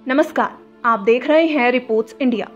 नमस्कार, आप देख रहे हैं रिपोर्ट्स इंडिया।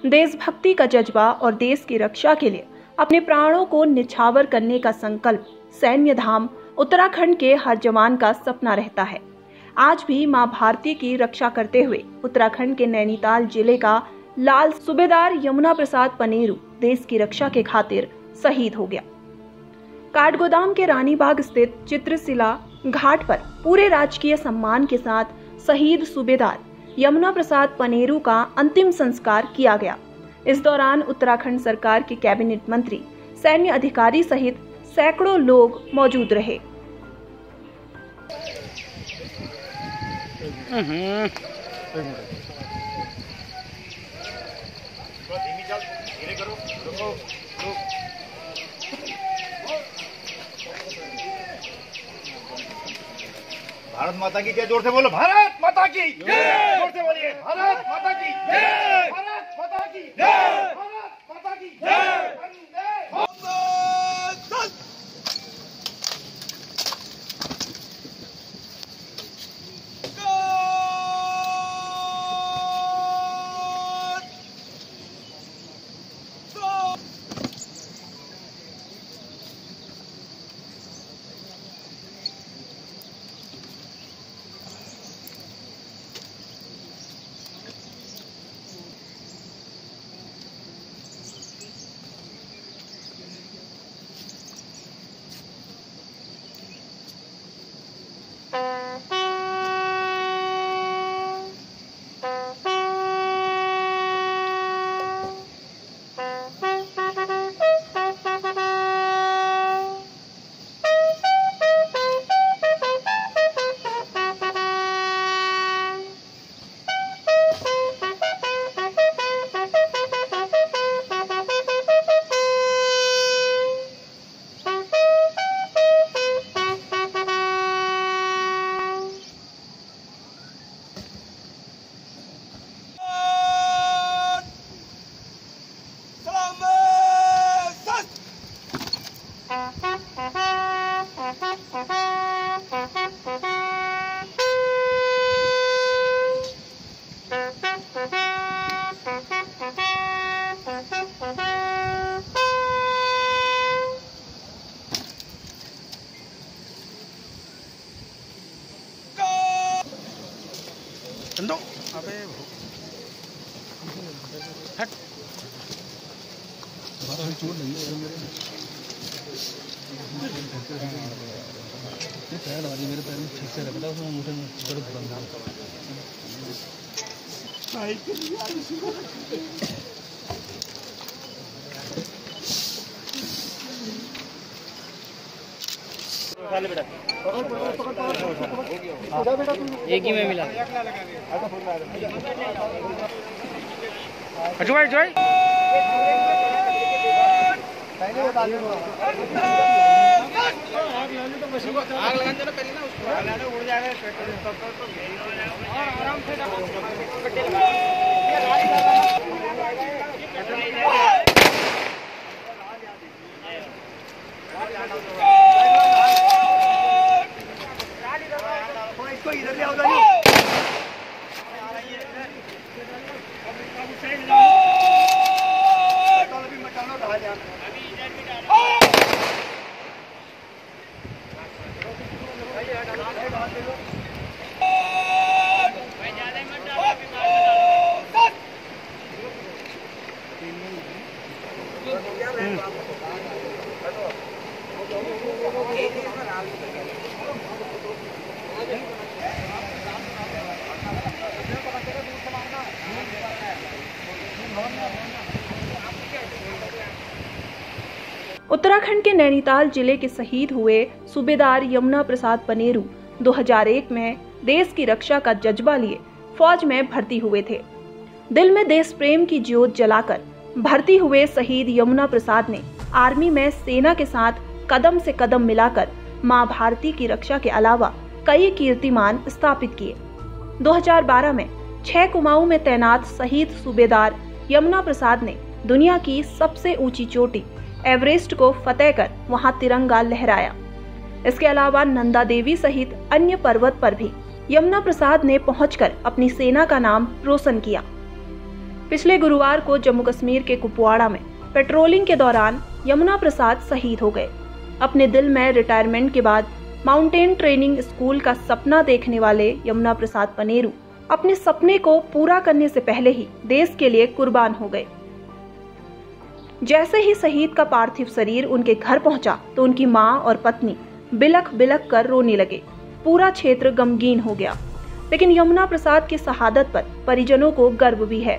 देशभक्ति का जज्बा और देश की रक्षा के लिए अपने प्राणों को निछावर करने का संकल्प सैन्य धाम उत्तराखंड के हर जवान का सपना रहता है। आज भी मां भारती की रक्षा करते हुए उत्तराखंड के नैनीताल जिले का लाल सूबेदार यमुना प्रसाद पनेरू देश की रक्षा के खातिर शहीद हो गया। काठगोदाम के रानीबाग स्थित चित्रशिला घाट पर पूरे राजकीय सम्मान के साथ शहीद सूबेदार यमुना प्रसाद पनेरू का अंतिम संस्कार किया गया। इस दौरान उत्तराखंड सरकार के कैबिनेट मंत्री, सैन्य अधिकारी सहित सैकड़ों लोग मौजूद रहे। भारत माता की जय। जोर से बोलो, भारत माता की जय। जोर से बोलिए, भारत माता की जय। भारत माता की जय। भारत माता की जय। चंदो, अबे हट, बारह चोट लगी है मेरे पैर लगा दी, मेरे पैर में ठीक से लगता है, उसमें मुझे दर्द बंद एक ही में मिला। जोई जोई आग लगाने दो पहले ना, उसको उड़ जाएगा आराम से। इसको इधर ले आओ, उत्तराखंड के नैनीताल जिले के शहीद हुए सूबेदार यमुना प्रसाद पनेरू 2001 में देश की रक्षा का जज्बा लिए फौज में भर्ती हुए थे। दिल में देश प्रेम की ज्योत जलाकर भर्ती हुए शहीद यमुना प्रसाद ने आर्मी में सेना के साथ कदम से कदम मिलाकर मां भारती की रक्षा के अलावा कई कीर्तिमान स्थापित किए। 2012 में 6 कुमाऊं में तैनात शहीद सूबेदार यमुना प्रसाद ने दुनिया की सबसे ऊंची चोटी एवरेस्ट को फतेह कर वहां तिरंगा लहराया। इसके अलावा नंदा देवी सहित अन्य पर्वत पर भी यमुना प्रसाद ने पहुंचकर अपनी सेना का नाम रोशन किया। पिछले गुरुवार को जम्मू कश्मीर के कुपवाड़ा में पेट्रोलिंग के दौरान यमुना प्रसाद शहीद हो गए। अपने दिल में रिटायरमेंट के बाद माउंटेन ट्रेनिंग स्कूल का सपना देखने वाले यमुना प्रसाद पनेरू अपने सपने को पूरा करने से पहले ही देश के लिए कुर्बान हो गए। जैसे ही शहीद का पार्थिव शरीर उनके घर पहुंचा तो उनकी मां और पत्नी बिलख बिलख कर रोने लगे। पूरा क्षेत्र गमगीन हो गया। लेकिन यमुना प्रसाद की शहादत पर परिजनों को गर्व भी है।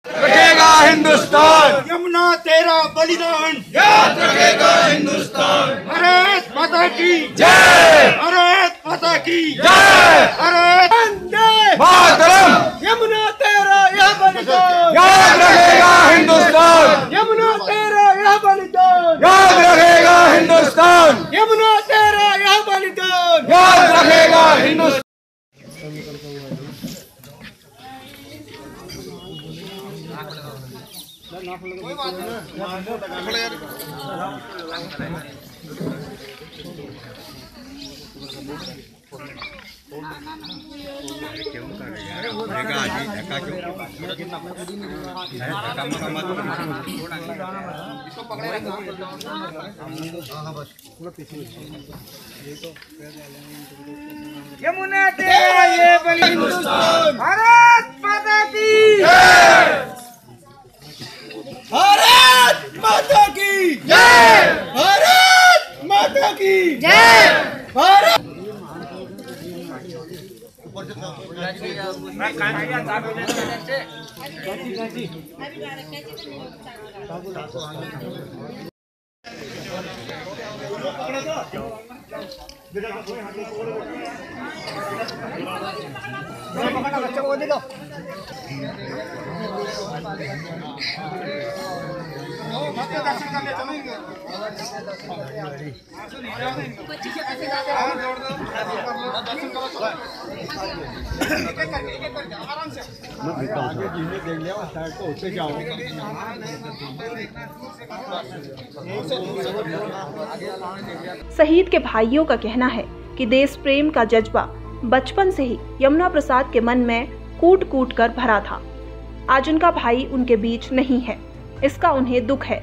रखेगा हिंदुस्तान, यमुना तेरा बलिदान याद रखेगा हिंदुस्तान। भारत माता की जय, भारत माता की जय, भारत वंदे मातरम। यमुना तेरा यह बलिदान याद रखेगा हिंदुस्तान, यमुना तेरा यह बलिदान याद रखेगा हिंदुस्तान, यमुना तेरा यह बलिदान याद रखेगा हिंदुस्तान। यमुना तेरा ये बलिदान, भारत माता की जय, भारत माता की जय, भारत माता की जय, भारत। बच्चा को दे दो। दर्शन करने चलेंगे। शहीद के भाइयों का कहना है कि देश प्रेम का जज्बा बचपन से ही यमुना प्रसाद के मन में कूट कूट कर भरा था। आज उनका भाई उनके बीच नहीं है, इसका उन्हें दुख है,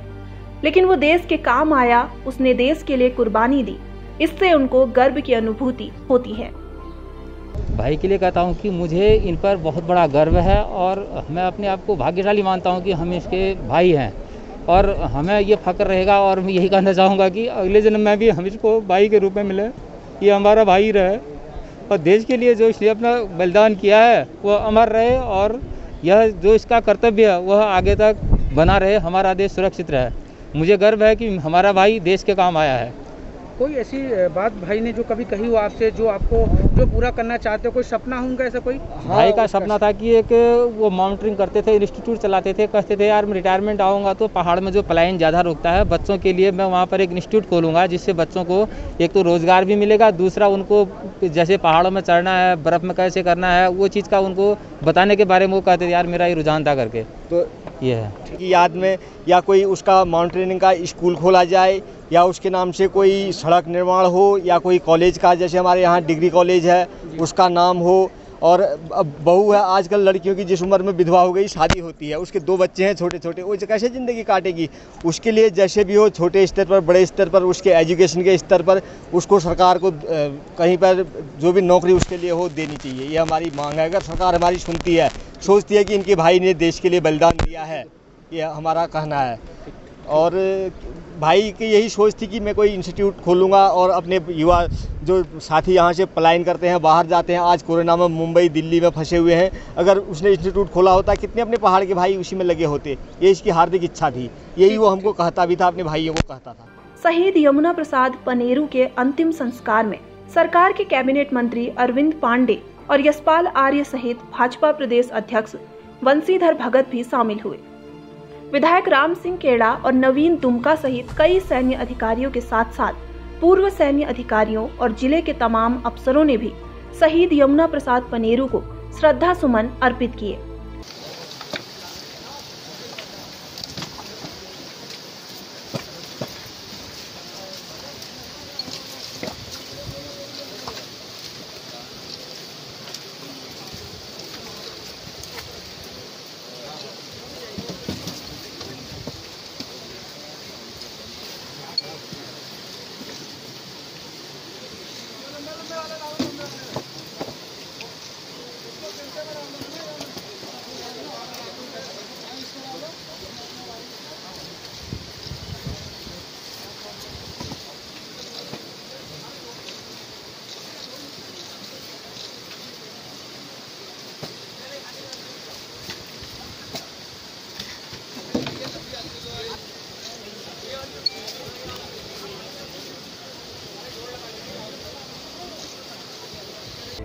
लेकिन वो देश के काम आया, उसने देश के लिए कुर्बानी दी, इससे उनको गर्व की अनुभूति होती है। भाई के लिए कहता हूँ कि मुझे इन पर बहुत बड़ा गर्व है और मैं अपने आप को भाग्यशाली मानता हूँ कि हम इसके भाई हैं और हमें ये फक्र रहेगा। और मैं यही कहना चाहूँगा कि अगले जन्म में भी हम इसको भाई के रूप में मिले, ये हमारा भाई रहे और देश के लिए जो इसने अपना बलिदान किया है वो अमर रहे और यह जो इसका कर्तव्य है वह आगे तक बना रहे, हमारा देश सुरक्षित रहे। मुझे गर्व है कि हमारा भाई देश के काम आया है। कोई ऐसी बात भाई ने जो कभी कही हो आपसे, जो आपको जो पूरा करना चाहते हो, कोई सपना होगा ऐसा कोई? भाई का सपना था कि एक वो माउंटेनिंग करते थे, इंस्टीट्यूट चलाते थे, कहते थे यार मैं रिटायरमेंट आऊँगा तो पहाड़ में जो पलायन ज़्यादा रुकता है बच्चों के लिए मैं वहाँ पर एक इंस्टीट्यूट खोलूँगा जिससे बच्चों को एक तो रोज़गार भी मिलेगा, दूसरा उनको जैसे पहाड़ों में चढ़ना है, बर्फ़ में कैसे करना है, वो चीज़ का उनको बताने के बारे में वो कहते थे यार मेरा ये रुझान था करके। तो ये है की याद में या कोई उसका माउंटेनिंग का स्कूल खोला जाए या उसके नाम से कोई सड़क निर्माण हो या कोई कॉलेज का, जैसे हमारे यहाँ डिग्री कॉलेज है उसका नाम हो। और अब बहू है, आजकल लड़कियों की जिस उम्र में विधवा हो गई, शादी होती है, उसके 2 बच्चे हैं छोटे छोटे, वो कैसे ज़िंदगी काटेगी? उसके लिए जैसे भी हो छोटे स्तर पर बड़े स्तर पर उसके एजुकेशन के स्तर पर उसको सरकार को कहीं पर जो भी नौकरी उसके लिए हो देनी चाहिए, ये हमारी मांग है। अगर सरकार हमारी सुनती है, सोचती है कि इनके भाई ने देश के लिए बलिदान दिया है, ये हमारा कहना है। और भाई की यही सोच थी कि मैं कोई इंस्टीट्यूट खोलूँगा और अपने युवा जो साथी यहाँ से पलायन करते हैं, बाहर जाते हैं, आज कोरोना में मुंबई दिल्ली में फंसे हुए हैं, अगर उसने इंस्टीट्यूट खोला होता कितने अपने पहाड़ के भाई उसी में लगे होते। ये इसकी हार्दिक इच्छा थी, यही वो हमको कहता भी था, अपने भाइयों को कहता था। शहीद यमुना प्रसाद पनेरू के अंतिम संस्कार में सरकार के कैबिनेट मंत्री अरविंद पांडे और यशपाल आर्य सहित भाजपा प्रदेश अध्यक्ष बंशीधर भगत भी शामिल हुए। विधायक राम सिंह केड़ा और नवीन दुमका सहित कई सैन्य अधिकारियों के साथ साथ पूर्व सैन्य अधिकारियों और जिले के तमाम अफसरों ने भी शहीद यमुना प्रसाद पनेरू को श्रद्धा सुमन अर्पित किए।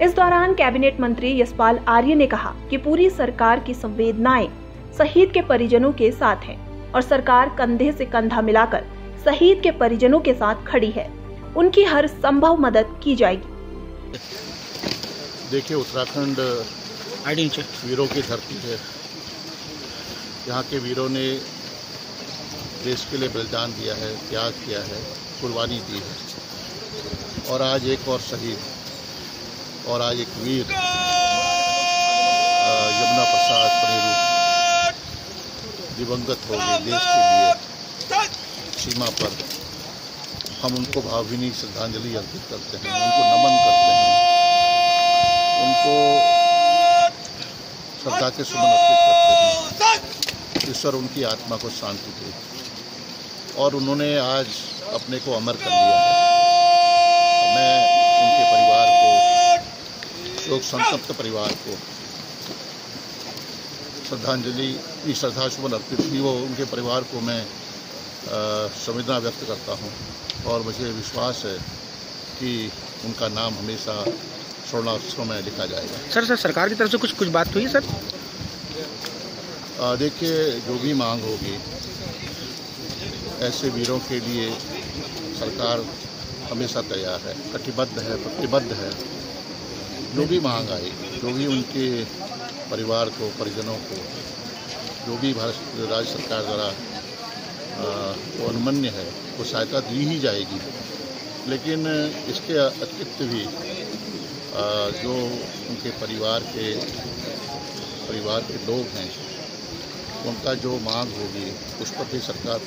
इस दौरान कैबिनेट मंत्री यशपाल आर्य ने कहा कि पूरी सरकार की संवेदनाएं शहीद के परिजनों के साथ है और सरकार कंधे से कंधा मिलाकर शहीद के परिजनों के साथ खड़ी है। उनकी हर संभव मदद की जाएगी। देखिए, उत्तराखंड वीरों की धरती है। यहाँ के वीरों ने देश के लिए बलिदान दिया है, त्याग किया है, कुर्बानी दी है और आज एक और शहीद और आज एक वीर यमुना प्रसाद पनेरू दिवंगत हो गए देश के लिए सीमा पर। हम उनको भावभीनी श्रद्धांजलि अर्पित करते हैं, उनको नमन करते हैं, उनको श्रद्धा के सुमन अर्पित करते हैं। ईश्वर उनकी आत्मा को शांति दे। और उन्होंने आज अपने को अमर कर लिया है। मैं उनके परिवार को, शोक संतप्त परिवार को श्रद्धांजलि श्रद्धासुमन अर्पित की वो उनके परिवार को मैं संवेदना व्यक्त करता हूं और मुझे विश्वास है कि उनका नाम हमेशा स्वर्णाक्षरों में लिखा जाएगा। सर सरकार की तरफ से कुछ बात हुई सर? देखिए, जो भी मांग होगी ऐसे वीरों के लिए सरकार हमेशा तैयार है, कटिबद्ध है, प्रतिबद्ध है। जो भी मांग आई, जो भी उनके परिवार को, परिजनों को, जो भी भारत राज्य सरकार द्वारा वो अनुमन्य है, वो सहायता दी ही जाएगी। लेकिन इसके अतिरिक्त भी जो उनके परिवार के लोग हैं, उनका जो मांग होगी उस पर भी सरकार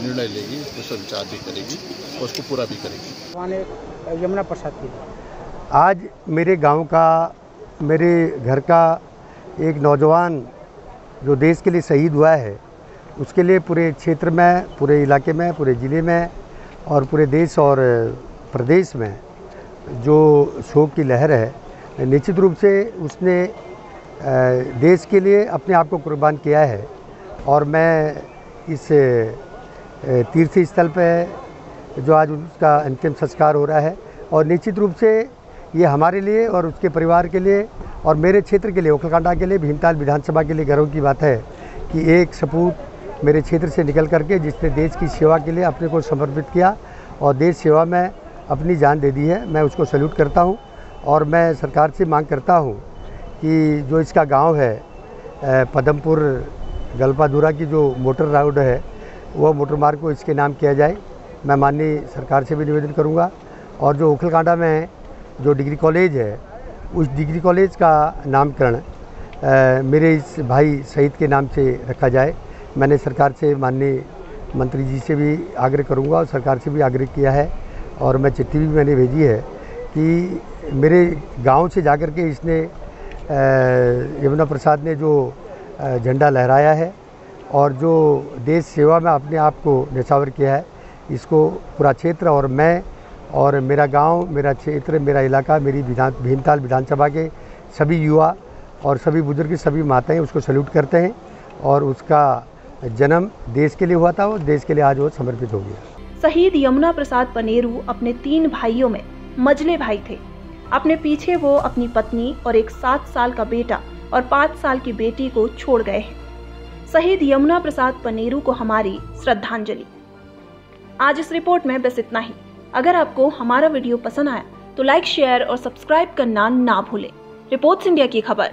निर्णय लेगी, उस पर विचार भी करेगी और उसको पूरा भी करेगी। यमुना प्रसाद की आज मेरे गांव का, मेरे घर का एक नौजवान जो देश के लिए शहीद हुआ है, उसके लिए पूरे क्षेत्र में, पूरे इलाके में, पूरे ज़िले में और पूरे देश और प्रदेश में जो शोक की लहर है, निश्चित रूप से उसने देश के लिए अपने आप को कुर्बान किया है। और मैं इस तीर्थ स्थल पे जो आज उसका अंतिम संस्कार हो रहा है, और निश्चित रूप से ये हमारे लिए और उसके परिवार के लिए और मेरे क्षेत्र के लिए, ओखलकांडा के लिए, भीमताल विधानसभा के लिए गर्व की बात है कि एक सपूत मेरे क्षेत्र से निकल करके जिसने देश की सेवा के लिए अपने को समर्पित किया और देश सेवा में अपनी जान दे दी है, मैं उसको सैल्यूट करता हूं। और मैं सरकार से मांग करता हूं कि जो इसका गांव है पदमपुर गलपाधुरा की जो मोटर रोड है, वह मोटर मार्ग को इसके नाम किया जाए। मैं माननीय सरकार से भी निवेदन करूंगा। और जो ओखलकांडा में जो डिग्री कॉलेज है, उस डिग्री कॉलेज का नामकरण मेरे इस भाई शहीद के नाम से रखा जाए। मैंने सरकार से, माननीय मंत्री जी से भी आग्रह करूंगा और सरकार से भी आग्रह किया है और मैं चिट्ठी भी मैंने भेजी है कि मेरे गांव से जाकर के इसने यमुना प्रसाद ने जो झंडा लहराया है और जो देश सेवा में अपने आप को न्यौछावर किया है, इसको पूरा क्षेत्र और मैं और मेरा गांव, मेरा क्षेत्र, मेरा इलाका, मेरी भीमताल विधानसभा के सभी युवा और सभी बुजुर्ग, सभी माताएं उसको सैल्यूट करते हैं। और उसका जन्म देश के लिए हुआ था और देश के लिए आज वो समर्पित हो गया। शहीद यमुना प्रसाद पनेरू अपने 3 भाइयों में मजले भाई थे। अपने पीछे वो अपनी पत्नी और एक 7 साल का बेटा और 5 साल की बेटी को छोड़ गए हैं। शहीद यमुना प्रसाद पनेरू को हमारी श्रद्धांजलि। आज इस रिपोर्ट में बस इतना ही। अगर आपको हमारा वीडियो पसंद आया तो लाइक, शेयर और सब्सक्राइब करना ना भूलें। रिपोर्ट्स इंडिया की खबर